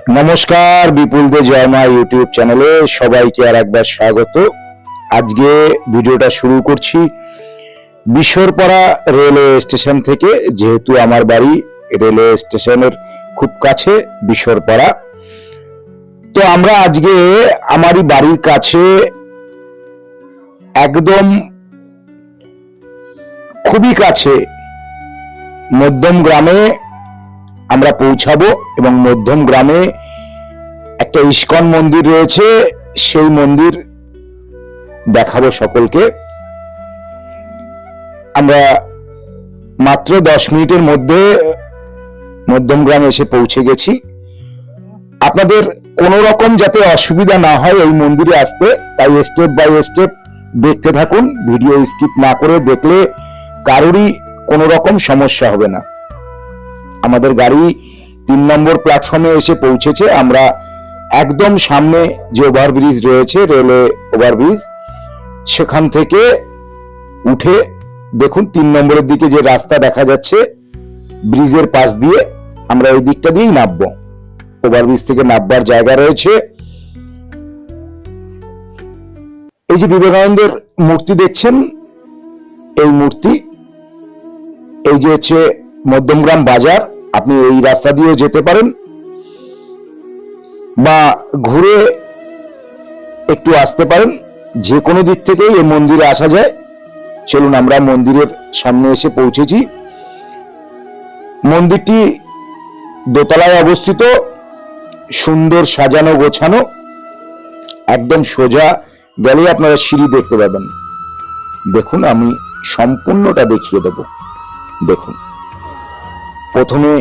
নমস্কার, বিপুল দে জয়মা ইউটিউব চ্যানেলে সবাইকে আর একবার স্বাগত। আজকে ভিডিওটা শুরু করছি বিশ্বরপাড়া রেলওয়ে স্টেশন থেকে, যেহেতু আমার বাড়ি রেলওয়ে স্টেশনের খুব কাছে বিশ্বরপাড়া। তো আমরা আজকে আমারই বাড়ির কাছে একদম খুবই কাছে মধ্যম গ্রামে আমরা পৌঁছাবো, এবং মধ্যম গ্রামে একটা ইস্কন মন্দির রয়েছে, সেই মন্দির দেখাবো সকলকে। আমরা মাত্র 10 মিনিটের মধ্যে মধ্যম গ্রামে এসে পৌঁছে গেছি। আপনাদের কোনো রকম যাতে অসুবিধা না হয় এই মন্দিরে আসতে, তাই স্টেপ বাই স্টেপ দেখতে থাকুন। ভিডিও স্কিপ না করে দেখলে কারোরই কোনো রকম সমস্যা হবে না। আমাদের গাড়ি 3 নম্বর প্ল্যাটফর্মে এসে পৌঁছেছে। আমরা একদম সামনে যে ওভারব্রিজ রয়েছে, রেলওয়ে ওভারব্রিজ, সেখান থেকে উঠে দেখুন 3 নম্বরের দিকে যে রাস্তা দেখা যাচ্ছে, ব্রিজের পাশ দিয়ে আমরা এই দিকটা দিয়েই নামবো। ওভারব্রিজ থেকে নামবার জায়গা রয়েছে। এই যে বিবেকানন্দের মূর্তি দেখছেন, এই মূর্তি, এই যে হচ্ছে মধ্যমগ্রাম বাজার। আপনি এই রাস্তা দিয়েও যেতে পারেন বা ঘুরে একটু আসতে পারেন, যে কোনো দিক থেকেই এই মন্দিরে আসা যায়। চলুন, আমরা মন্দিরের সামনে এসে পৌঁছেছি। মন্দিরটি দোতলায় অবস্থিত, সুন্দর সাজানো গোছানো। একদম সোজা গেলে আপনারা সিঁড়ি দেখতে পাবেন। দেখুন, আমি সম্পূর্ণটা দেখিয়ে দেব। দেখুন, প্রথমে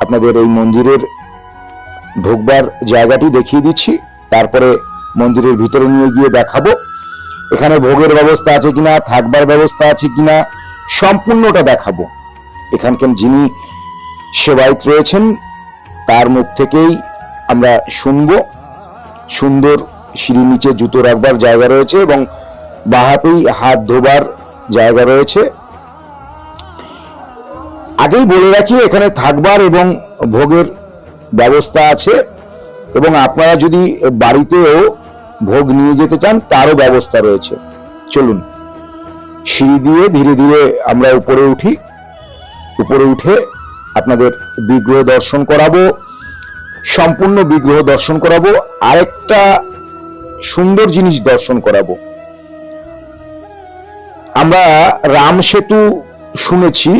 আপনাদের এই মন্দিরের ঢোকবার জায়গাটি দেখিয়ে দিচ্ছি, তারপরে মন্দিরের ভিতরে নিয়ে গিয়ে দেখাবো এখানে ভোগের ব্যবস্থা আছে কিনা, থাকবার ব্যবস্থা আছে কিনা, সম্পূর্ণটা দেখাবো। এখানকার যিনি সেবায়িত রয়েছেন তার মুখ থেকেই আমরা শুনবো। সুন্দর সিঁড়ি নিচে জুতো রাখবার জায়গা রয়েছে এবং বাহাতেই হাত ধোবার জায়গা রয়েছে। আগেই বলে রাখি, এখানে থাকবার এবং ভোগের ব্যবস্থা আছে, এবং আপনারা যদি বাড়িতেও ভোগ নিয়ে যেতে চান তারও ব্যবস্থা রয়েছে। চলুন, সিঁড়ি দিয়ে ধীরে ধীরে আমরা উপরে উঠি। উপরে উঠে আপনাদের বিগ্রহ দর্শন করাবো, সম্পূর্ণ বিগ্রহ দর্শন করাবো। আরেকটা সুন্দর জিনিস দর্শন করাবো। আমরা রাম সেতু শুনেছি,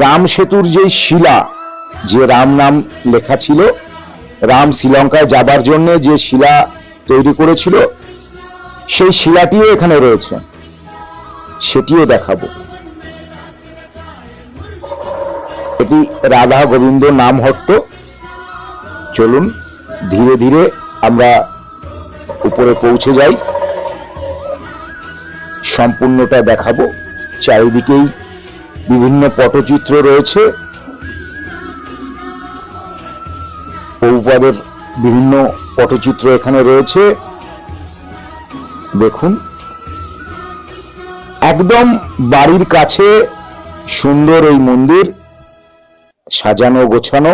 রাম সেতুর যে শিলা, যে রাম নাম লেখা ছিল, রাম শ্রীলঙ্কায় যাবার জন্য যে শিলা তৈরি করেছিল, সেই শিলাটিও এখানে রয়েছে, সেটিও দেখাবো। এটি রাধা গোবিন্দ নামহট্ট। চলুন, ধীরে ধীরে আমরা উপরে পৌঁছে যাই, সম্পূর্ণটা দেখাবো। চারিদিকেই বিভিন্ন পটচিত্র রয়েছে, প্রভুপাদের বিভিন্ন পটচিত্র এখানে রয়েছে। দেখুন, একদম বাড়ির কাছে সুন্দর এই মন্দির, সাজানো গোছানো।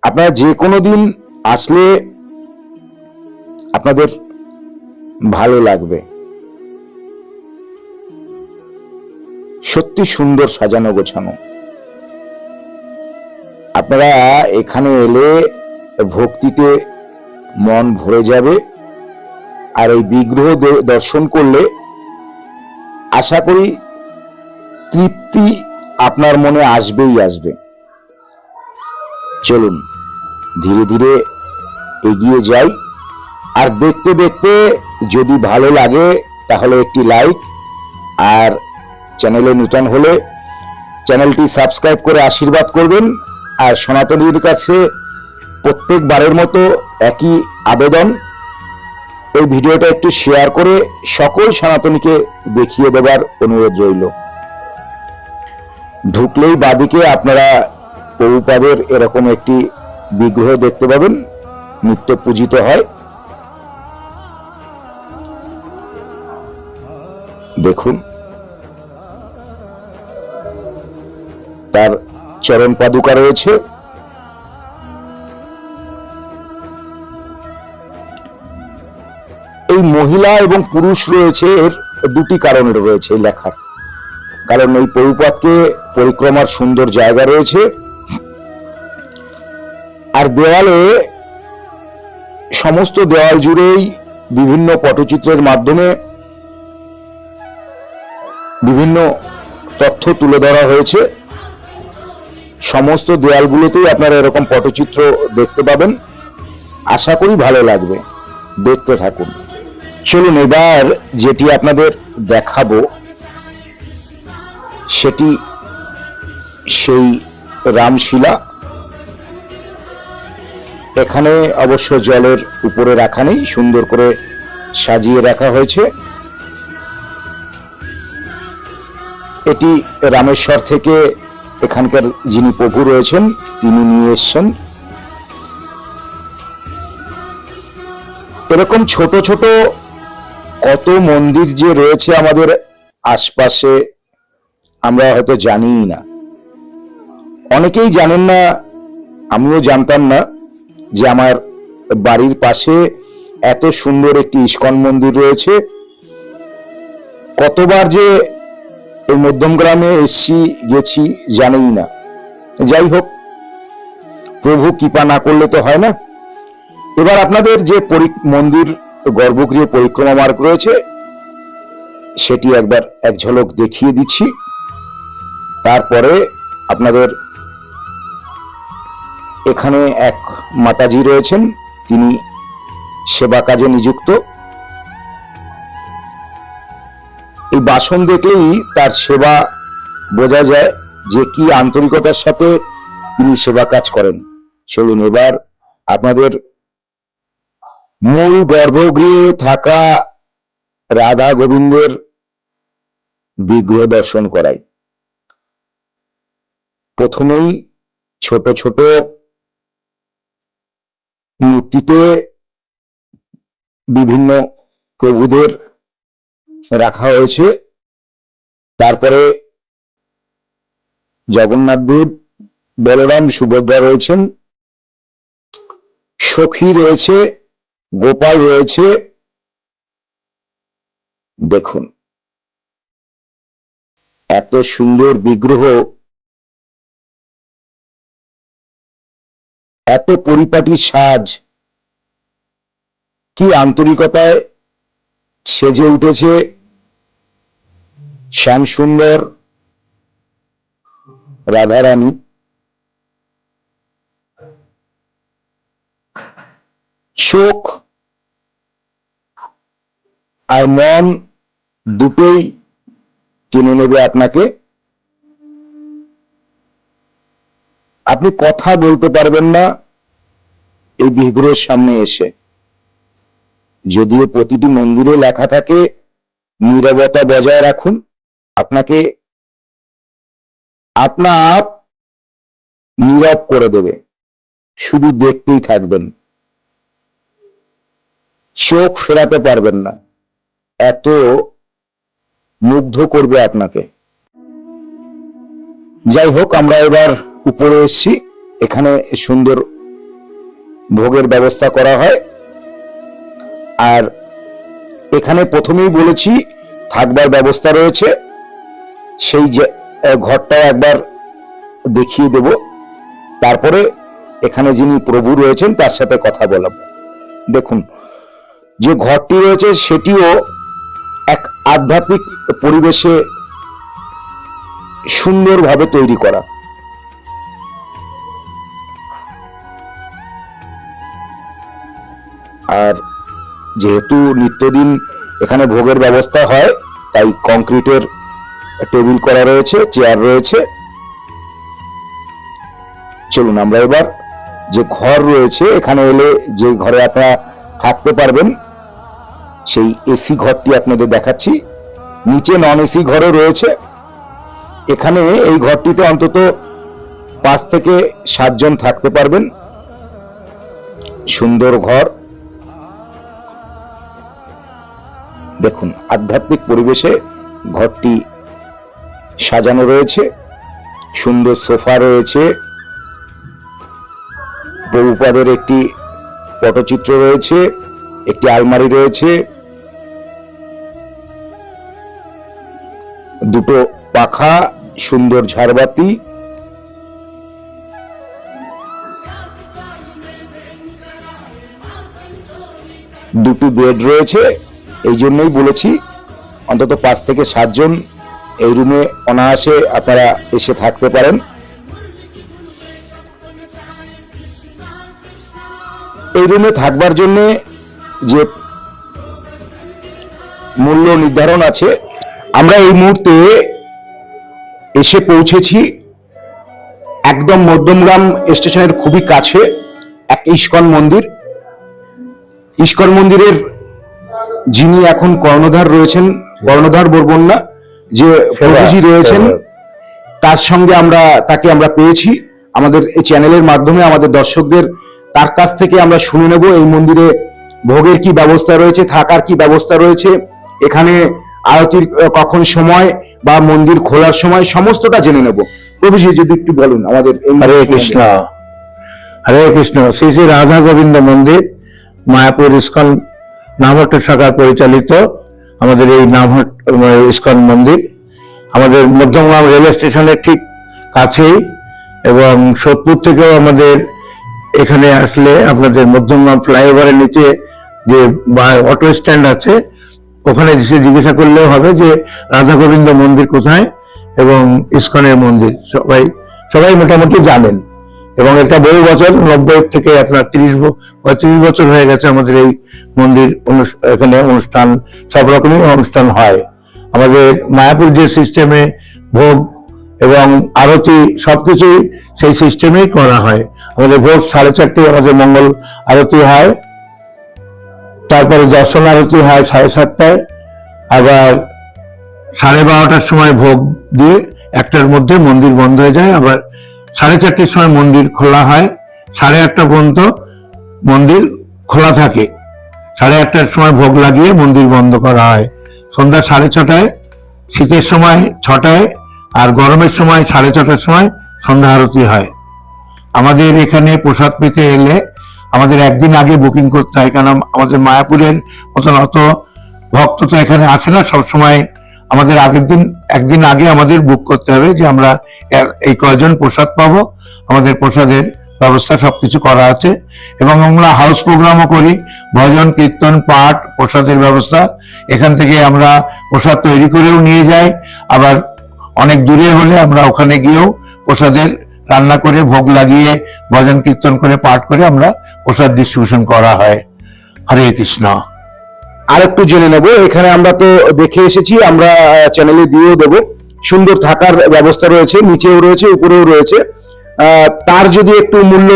আপনারা যে কোনো দিন আসলে আপনাদের ভালো লাগবে। সত্যি সুন্দর সাজানো গোছানো। আপনারা এখানে এলে ভক্তিতে মন ভরে যাবে, আর এই বিগ্রহ দর্শন করলে আশা করি তৃপ্তি আপনার মনে আসবেই আসবে। চলুন, ধীরে ধীরে এগিয়ে যাই, আর দেখতে দেখতে যদি ভালো লাগে তাহলে একটি লাইক, আর চ্যানেলে নতুন হলে চ্যানেলটি সাবস্ক্রাইব করে আশীর্বাদ করবেন। আর সনাতনীর কাছে প্রত্যেকবারের মতো একই আবেদন, এই ভিডিওটা একটু শেয়ার করে সকল সনাতনীকে দেখিয়ে দেবার অনুরোধ রইল। ঢুকলেই বাদিকে আপনারা প্রভুপাদের এরকম একটি বিগ্রহ দেখতে পাবেন, নিত্য পূজিত হয়। দেখুন, তার চরণ পাদুকা রয়েছে। এই মহিলা এবং পুরুষ রয়েছে, এর দুটি কারণ রয়েছে এই লেখার। কারণ এই প্রভুপাদকে পরিক্রমার সুন্দর জায়গা রয়েছে, আর দেওয়ালে, সমস্ত দেওয়াল জুড়েই বিভিন্ন পটচিত্রের মাধ্যমে বিভিন্ন তথ্য তুলে ধরা হয়েছে। সমস্ত দেয়ালগুলোতেই আপনারা এরকম পটচিত্র দেখতে পাবেন। আশা করি ভালো লাগবে, দেখতে থাকুন। চলুন এবার যেটি আপনাদের দেখাবো সেটি সেই রামশিলা। এখানে অবশ্য জলের উপরে রাখা নেই, সুন্দর করে সাজিয়ে রাখা হয়েছে। এটি রামেশ্বর থেকে এখানকার যিনি প্রভু রয়েছেন তিনি নিয়ে এসছেন। এরকম ছোট ছোট কত মন্দির যে রয়েছে আমাদের আশপাশে, আমরা হয়তো জানিই না। অনেকেই জানেন না, আমিও জানতাম না যে আমার বাড়ির পাশে এত সুন্দর একটি ইস্কন মন্দির রয়েছে। কতবার যে এই মধ্যমগ্রামে এসছি গেছি জানিই না। যাই হোক, প্রভু কৃপা না করলে তো হয় না। এবার আপনাদের যে মন্দির গর্ভগৃহে পরিক্রমা মার্গ রয়েছে সেটি একবার এক ঝলক দেখিয়ে দিচ্ছি। তারপরে আপনাদের এখানে এক মাতাজি রয়েছেন, তিনি সেবা কাজে নিযুক্ত। এই বাসন দেখলেই তার সেবা বোঝা যায় যে কি আন্তরিকতার সাথে তিনি সেবা কাজ করেন। চলুন এবার আপনাদের মূল গর্ভগৃহে থাকা রাধা গোবিন্দের বিগ্রহ দর্শন করাই। প্রথমেই ছোট ছোট মূর্তিতে বিভিন্ন প্রভুদের রাখা হয়েছে। তারপরে জগন্নাথ দেব, বলরাম, সুভদ্রা রয়েছেন, সখী রয়েছে, গোপাল রয়েছে। দেখুন এত সুন্দর বিগ্রহ, এত পরিপাটি সাজ, কি আন্তরিকতায় সেজে উঠেছে শ্যাম সুন্দর রাধারানী। চোখ আর মন দুটোই কিনে নেবে আপনাকে। আপনি কথা বলতে পারবেন না এই বিগ্রহের সামনে এসে। যদিও প্রতিটি মন্দিরে লেখা থাকে নীরবতা বজায় রাখুন, আপনাকে আপনা আপ নীরব করে দেবে, শুধু দেখতেই থাকবেন, চোখ ফেরাতে পারবেন না, এত মুগ্ধ করবে আপনাকে। যাই হোক, আমরা এবার উপরে এসেছি। এখানে সুন্দর ভোগের ব্যবস্থা করা হয়। আর এখানে প্রথমেই বলেছি থাকবার ব্যবস্থা রয়েছে, সেই যে ঘরটা একবার দেখিয়ে দেব। তারপরে এখানে যিনি প্রভু রয়েছেন তার সাথে কথা বলাবো। দেখুন যে ঘরটি রয়েছে সেটিও এক আধ্যাত্মিক পরিবেশে সুন্দরভাবে তৈরি করা। আর যেহেতু নিত্যদিন এখানে ভোগের ব্যবস্থা হয়, তাই কংক্রিটের টেবিল করা রয়েছে, চেয়ার রয়েছে। চলুন আমরা এবার যে ঘর রয়েছে, এখানে এলে যে ঘরে আপনারা থাকতে পারবেন সেই এসি ঘরটি আপনাদের দেখাচ্ছি। নিচে নন এসি ঘরও রয়েছে। এখানে এই ঘরটিতে অন্তত 5 থেকে 7 জন থাকতে পারবেন। সুন্দর ঘর, দেখুন আধ্যাত্মিক পরিবেশে ঘরটি সাজানো রয়েছে। সুন্দর সোফা রয়েছে, প্রভুপাদের একটি পটচিত্র রয়েছে, একটি আলমারি রয়েছে, দুটো পাখা, সুন্দর ঝাড়বাতি, দুটো বেড রয়েছে। এই জন্যই বলেছি অন্তত 5 থেকে 7 জন এই রুমে অনায়াসে আপনারা এসে থাকতে পারেন। এই রুমে থাকবার জন্য যে মূল্য নির্ধারণ আছে, আমরা এই মুহূর্তে এসে পৌঁছেছি একদম মধ্যমগ্রাম স্টেশনের খুবই কাছে এক ইস্কন মন্দির। ইস্কন মন্দিরের যিনি এখন কর্ণধার রয়েছেন, কর্ণধার বলবেন না, যে প্রভুজি রয়েছেন, তার সঙ্গে তাকে আমরা পেয়েছি আমাদের এই চ্যানেলের মাধ্যমে। আমাদের দর্শকদের তার কাছ থেকে আমরা শুনে নেব এই মন্দিরে ভোগের কি ব্যবস্থা রয়েছে, থাকার কি ব্যবস্থা রয়েছে, এখানে আরতির কখন সময় বা মন্দির খোলার সময়, সমস্তটা জেনে নেব। প্রভুজি যদি একটু বলুন আমাদের। হরে কৃষ্ণ, হরে কৃষ্ণ। শ্রী শ্রী রাধা গোবিন্দ মন্দির, মায়াপুর ইস্কন নামহট্ট শাখা পরিচালিত আমাদের এই নামহট্ট ইস্কন মন্দির আমাদের মধ্যমগ্রাম রেলওয়ে স্টেশনের ঠিক কাছেই, এবং সোদপুর থেকেও আমাদের এখানে আসলে আপনাদের মধ্যমগ্রাম ফ্লাইওভারের নিচে যে অটো স্ট্যান্ড আছে, ওখানে এসে জিজ্ঞাসা করলেও হবে যে রাধা গোবিন্দ মন্দির কোথায় এবং ইস্কনের মন্দির। সবাই মোটামুটি জানেন, এবং এটা বহু বছর, 90 থেকে আপনার 35 বছর হয়ে গেছে আমাদের এই মন্দির এখানে অনুষ্ঠান, সব রকমই অনুষ্ঠান হয়। আমাদের মায়াপুর যে সিস্টেমে ভোগ এবং আরতি সবকিছুই সেই সিস্টেমেই করা হয়। আমাদের ভোর 4:30 আমাদের মঙ্গল আরতি হয়, তারপরে দর্শন আরতি হয় 7:30, আবার 12:30টার সময় ভোগ দিয়ে 1টার মধ্যে মন্দির বন্ধ হয়ে যায়। আবার 4:30টার সময় মন্দির খোলা হয়, 8:30 পর্যন্ত মন্দির খোলা থাকে। 8:30টার সময় ভোগ লাগিয়ে মন্দির বন্ধ করা হয়। সন্ধ্যা 6:30টায়, শীতের সময় 6টায়, আর গরমের সময় 6:30টার সময় সন্ধ্যা আরতি হয়। আমাদের এখানে প্রসাদ পেতে এলে আমাদের একদিন আগে বুকিং করতে হয়, কারণ আমাদের মায়াপুরের মতন অত ভক্ত তো এখানে আসে না সবসময়। আমাদের একদিন আগে আমাদের বুক করতে হবে যে আমরা এই কয়জন প্রসাদ পাবো। আমাদের প্রসাদের ব্যবস্থা সবকিছু করা আছে, এবং আমরা হাউস প্রোগ্রামও করি, ভজন কীর্তন পাঠ, প্রসাদের ব্যবস্থা। এখান থেকে আমরা প্রসাদ তৈরি করেও নিয়ে যাই, আবার অনেক দূরে হলে আমরা ওখানে গিয়েও প্রসাদের রান্না করে ভোগ লাগিয়ে ভজন কীর্তন করে পাঠ করে আমরা প্রসাদ ডিস্ট্রিবিউশন করা হয়। হরে কৃষ্ণ। আর একটু জেনে নেব, এখানে আমরা তো দেখে এসেছি, আমরা চ্যানেলে দিয়েও দেব, সুন্দর থাকার ব্যবস্থা রয়েছে, নিচেও রয়েছে, উপরেও রয়েছে। তার যদি একটু মূল্য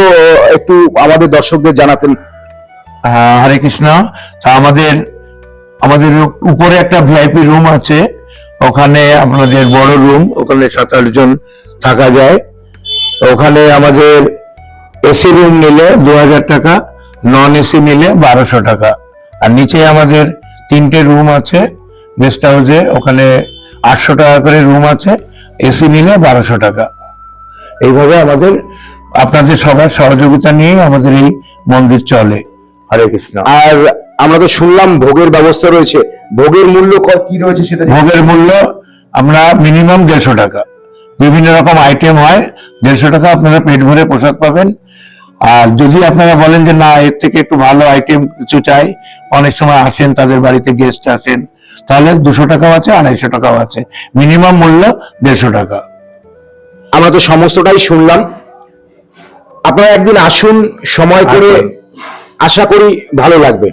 একটু আমাদের দর্শকদের জানাতেন। হরে কৃষ্ণ। তা আমাদের উপরে একটা ভিআইপি রুম আছে, ওখানে আপনাদের বড় রুম, ওখানে 7-8 জন থাকা যায়। ওখানে আমাদের এসি রুম নিলে 2000 টাকা, নন এসি নিলে 1200 টাকা। আর নিচে আমাদের 3টে রুম আছে গেস্ট হাউসে, ওখানে 800 টাকা করে রুম আছে, এসি নিলে 1200 টাকা। এইভাবে আপনাদের সবার সহযোগিতা নিয়ে আমাদের এই মন্দির চলে। হরে কৃষ্ণ। আর আমরা তো শুনলাম ভোগের ব্যবস্থা রয়েছে, ভোগের মূল্য কি রয়েছে সেটা? ভোগের মূল্য আমরা মিনিমাম 150 টাকা, বিভিন্ন রকম আইটেম হয়, 150 টাকা আপনারা পেট ভরে প্রসাদ পাবেন। আর যদি আপনারা বলেন যে না, এর থেকে একটু ভালো আইটেম কিছু চাই, অনেক সময় আসেন, তাদের বাড়িতে গেস্ট আসেন, তাহলে 200 টাকাও আছে, 250 টাকাও আছে। মিনিমাম মূল্য 150 টাকা। আমরা তো সমস্তটাই শুনলাম। আপনারা একদিন আসুন সময় করে, আশা করি ভালো লাগবে।